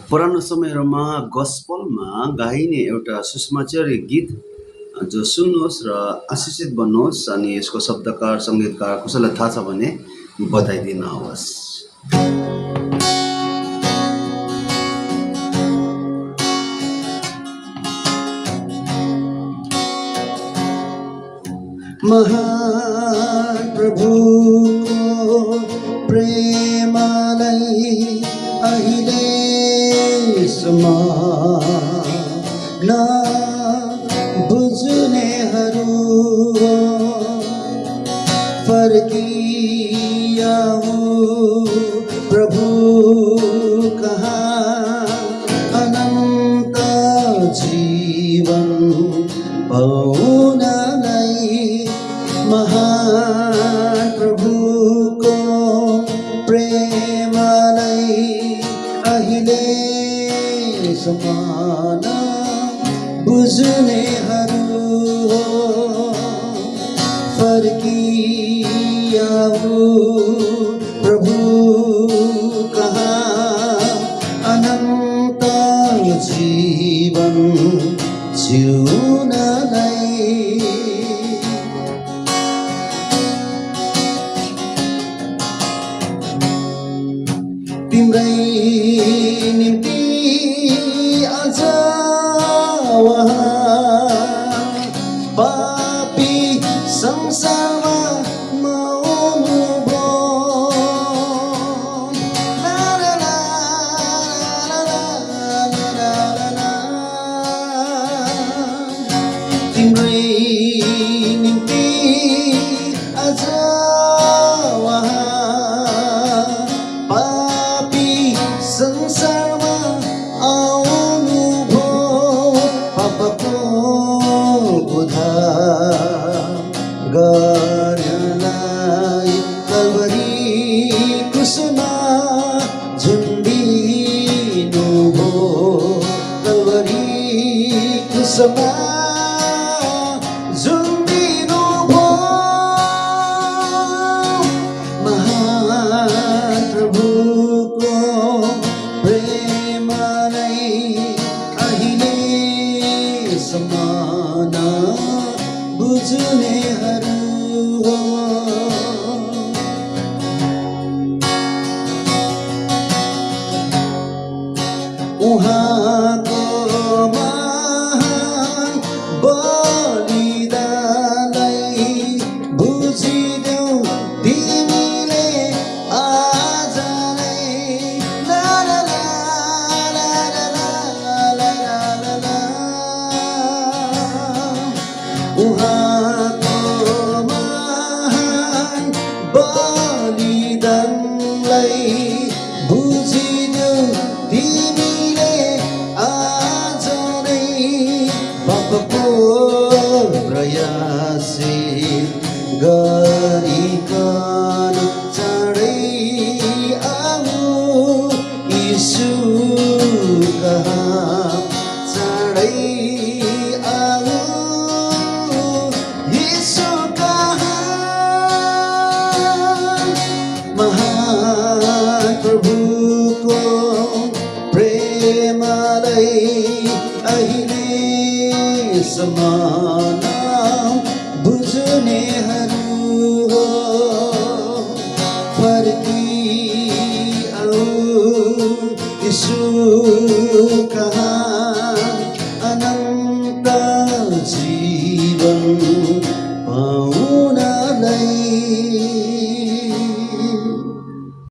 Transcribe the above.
पुरानो समयहरूमा गस्पलमा गाइने एउटा सुषमाचार्य गीत जो सुन्नुहोस् र आशिषित बन्नुहोस् अनि यसको शब्दकार सङ्गीतकार कसैलाई थाहा छ भने बताइदिनुहोस्। महान प्रभुको प्रेमलाई अहिलेसम्म नबुझ्नेहरू फर्किआऊ प्रभु कहाँ अनन्त जीवन पाउनलाई। महान प्रभुको प्रेमलाई अहिलेसम्म नबुझ्नेहरू फर्किआऊ प्रभु कहाँ अनन्त जीवन जिउनलाई। तिम्रै निम्ति आज वहाँ पापी संसारमा मौनुभयो। ला ला ला ला ला ला ला ला। तिम्रै निम्ति आज संसारमा आउनुभयो। पापको बोझा गर्नलाई कल्वरी क्रुसमा झुन्डिनुभयो। कल्वरी क्रुसमा झुन्डिनुभयो। महान प्रभुको प्रेमलाई अहिलेसम्म नबुझ्नेहरू उहाँको महान बलिदानलाई बुझिदेऊ तिमीले आज नै। ला ला ला ला ला ला ला ला ला। उहाँको महान बलिदानलाई बुझिदेऊ तिमीले आज नै। पापको प्रयासित गरिकन चाँडै आऊ यीशु कहाँ चाँडै आऊ यीशु कहाँ। महान प्रभुको प्रेमलाई अहिलेसम्म नबुझ्नेहरू फर्किआऊ यीशु कहाँ